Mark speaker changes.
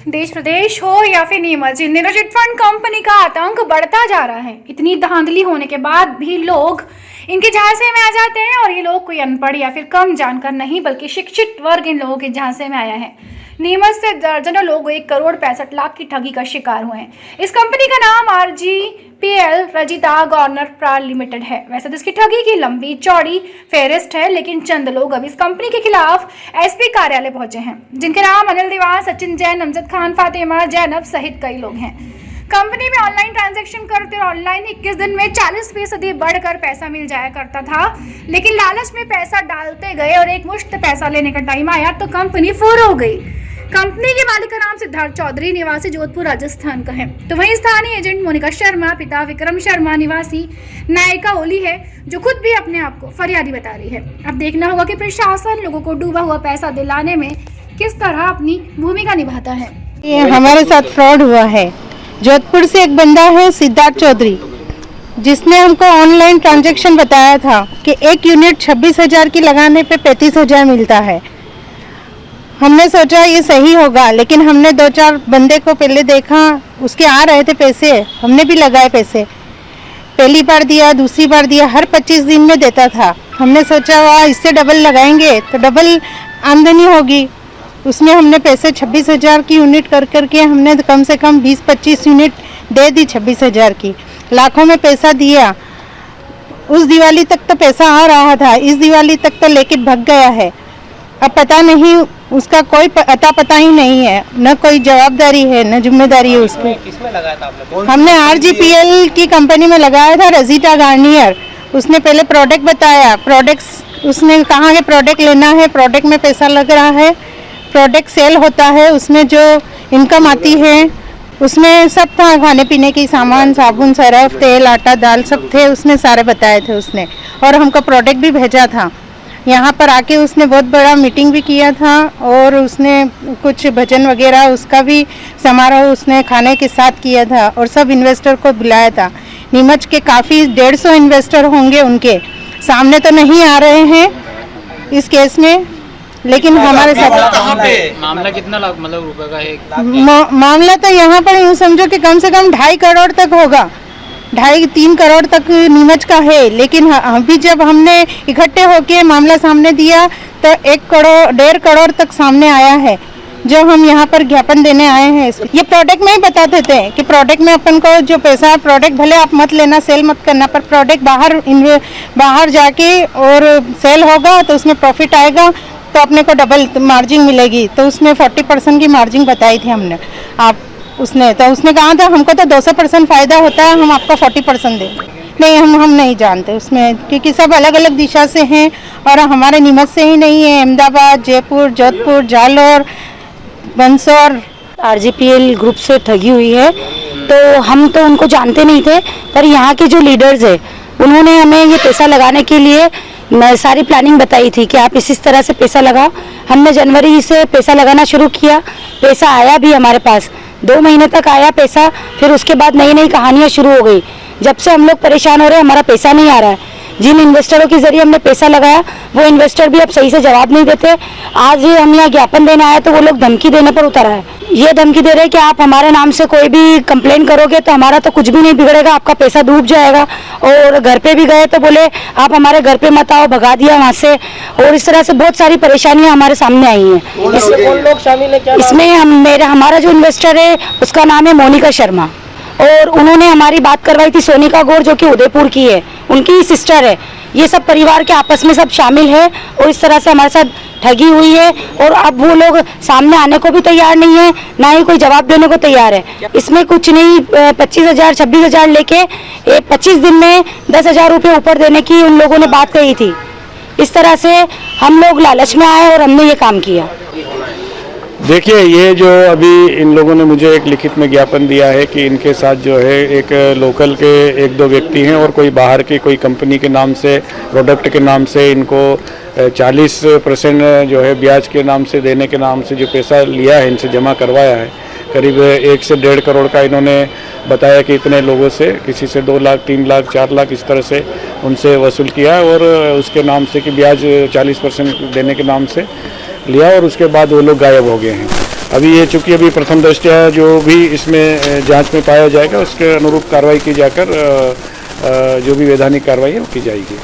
Speaker 1: देश प्रदेश हो या फिर नीमच, इन दिनों चिटफंड कंपनी का आतंक बढ़ता जा रहा है। इतनी धांधली होने के बाद भी लोग इनके झांसे में आ जाते हैं और ये लोग कोई अनपढ़ या फिर कम जानकर नहीं बल्कि शिक्षित वर्ग इन लोगों के झांसे में आया है। नीमच से दर्जनों लोग 1,65,00,000 की ठगी का शिकार हुए हैं। इस कंपनी का नाम RGPL रजिता गवर्नर प्राण लिमिटेड है। वैसे तो इसकी ठगी की लंबी चौड़ी फेहरिस्त है, लेकिन चंद लोग अब इस कंपनी के खिलाफ SP कार्यालय पहुंचे हैं, जिनके नाम अनिल दीवान, सचिन जैन, अमजद खान, फातिमा जैनब सहित कई लोग हैं। कंपनी में ऑनलाइन ट्रांजैक्शन करते और ऑनलाइन 21 दिन में 40% बढ़कर पैसा मिल जाया करता था, लेकिन लालच में पैसा डालते गए और एक मुश्त पैसा लेने का टाइम आया तो कंपनी फुर हो गई। कंपनी के मालिक का नाम सिद्धार्थ चौधरी निवासी जोधपुर राजस्थान का है, तो वहीं स्थानीय एजेंट मोनिका शर्मा पिता विक्रम शर्मा निवासी नायका ओली है, जो खुद भी अपने आप को फरियादी बता रही है। अब देखना होगा कि प्रशासन लोगों को डूबा हुआ पैसा दिलाने में किस तरह अपनी भूमिका निभाता है।
Speaker 2: ये हमारे साथ फ्रॉड हुआ है। जोधपुर से एक बंदा है सिद्धार्थ चौधरी, जिसने हमको ऑनलाइन ट्रांजैक्शन बताया था कि एक यूनिट 26,000 की लगाने पे 35,000 मिलता है। हमने सोचा ये सही होगा, लेकिन हमने 2-4 बंदे को पहले देखा, उसके आ रहे थे पैसे, हमने भी लगाए पैसे। पहली बार दिया, दूसरी बार दिया, हर 25 दिन में देता था। हमने सोचा वाह इससे डबल लगाएंगे तो डबल आमदनी होगी। उसमें हमने पैसे 26,000 की यूनिट कर करके हमने कम से कम 20-25 यूनिट दे दी 26,000 की। लाखों में पैसा दिया। उस दिवाली तक तो पैसा आ रहा था, इस दिवाली तक तो लेके भाग गया है। अब पता नहीं, उसका कोई अता पता ही नहीं है, न कोई जवाबदारी है न जिम्मेदारी है उसकी।
Speaker 3: किसमें लगाया था आपने?
Speaker 2: हमने RGPL की कंपनी में लगाया था, रजिता गार्नियर। उसने पहले प्रोडक्ट बताया, प्रोडक्ट्स उसने कहा कि प्रोडक्ट लेना है, प्रोडक्ट में पैसा लग रहा है, प्रोडक्ट सेल होता है, उसमें जो इनकम आती है उसमें सब था, खाने पीने की सामान, साबुन, सरफ, तेल, आटा, दाल सब थे, उसने सारे बताए थे उसने। और हमको प्रोडक्ट भी भेजा था। यहाँ पर आके उसने बहुत बड़ा मीटिंग भी किया था और उसने कुछ भजन वगैरह उसका भी समारोह उसने खाने के साथ किया था और सब इन्वेस्टर को बुलाया था। नीमच के काफ़ी 150 इन्वेस्टर होंगे, उनके सामने तो नहीं आ रहे हैं इस केस में, लेकिन हमारे साथ
Speaker 3: मामला कितना लाख मतलब रुपए का है?
Speaker 2: मामला तो यहाँ पर यूँ समझो कि कम से कम 2.5 करोड़ तक होगा, 2.5-3 करोड़ तक नीमच का है। लेकिन अभी जब हमने इकट्ठे होके मामला सामने दिया तो 1.5 करोड़ तक सामने आया है, जो हम यहाँ पर ज्ञापन देने आए हैं। ये प्रोडक्ट में ही बताते थे कि प्रोडक्ट में अपन को जो पैसा है, प्रोडक्ट भले आप मत लेना, सेल मत करना, पर प्रोडक्ट बाहर जाके और सेल होगा तो उसमें प्रॉफिट आएगा तो अपने को डबल मार्जिन मिलेगी। तो उसमें 40% की मार्जिन बताई थी हमने। उसने कहा था हमको तो 200% फ़ायदा होता है, हम आपको 40% दें। नहीं, हम नहीं जानते उसमें, क्योंकि सब अलग अलग दिशा से हैं और हमारे नीमच से ही नहीं है। अहमदाबाद, जयपुर, जोधपुर, जालौर, बंसौर।
Speaker 4: RGPL ग्रुप से ठगी हुई है, तो हम तो उनको जानते नहीं थे, पर यहाँ के जो लीडर्स है उन्होंने हमें ये पैसा लगाने के लिए सारी प्लानिंग बताई थी कि आप इस तरह से पैसा लगाओ। हमने जनवरी से पैसा लगाना शुरू किया, पैसा आया भी हमारे पास, 2 महीने तक आया पैसा। फिर उसके बाद नई नई कहानियाँ शुरू हो गई। जब से हम लोग परेशान हो रहे हैं, हमारा पैसा नहीं आ रहा है। जिन इन्वेस्टरों के जरिए हमने पैसा लगाया वो इन्वेस्टर भी अब सही से जवाब नहीं देते। आज हम यहाँ ज्ञापन देने आए तो वो लोग धमकी देने पर उतर आए। ये धमकी दे रहे हैं कि आप हमारे नाम से कोई भी कंप्लेन करोगे तो हमारा तो कुछ भी नहीं बिगड़ेगा, आपका पैसा डूब जाएगा। और घर पे भी गए तो बोले आप हमारे घर पे मत आओ, भगा दिया वहाँ से। और इस तरह से बहुत सारी परेशानियाँ हमारे सामने आई हैं।
Speaker 3: कौन लोग शामिल है क्या?
Speaker 4: इसमें हमारा जो इन्वेस्टर है उसका नाम है मोनिका शर्मा, और उन्होंने हमारी बात करवाई थी सोनिका गौर, जो कि उदयपुर की है, उनकी सिस्टर है। ये सब परिवार के आपस में सब शामिल है और इस तरह से हमारे साथ ठगी हुई है। और अब वो लोग सामने आने को भी तैयार नहीं है, ना ही कोई जवाब देने को तैयार है। इसमें कुछ नहीं, 25,000 26,000 लेके 25 दिन में 10,000 रुपये ऊपर देने की उन लोगों ने बात कही थी। इस तरह से हम लोग लालच में आए और हमने ये काम किया।
Speaker 5: देखिए, ये जो अभी इन लोगों ने मुझे एक लिखित में ज्ञापन दिया है कि इनके साथ जो है एक लोकल के 1-2 व्यक्ति हैं और कोई बाहर की कोई कंपनी के नाम से, प्रोडक्ट के नाम से इनको 40% जो है ब्याज के नाम से देने के नाम से जो पैसा लिया है, इनसे जमा करवाया है। करीब 1 से 1.5 करोड़ का इन्होंने बताया कि इतने लोगों से, किसी से 2 लाख, 3 लाख, 4 लाख इस तरह से उनसे वसूल किया और उसके नाम से कि ब्याज 40% देने के नाम से लिया और उसके बाद वो लोग गायब हो गए हैं। अभी ये चूंकि अभी प्रथम दृष्टया जो भी इसमें जांच में पाया जाएगा उसके अनुरूप कार्रवाई की जाकर जो भी वैधानिक कार्रवाई है वो की जाएगी।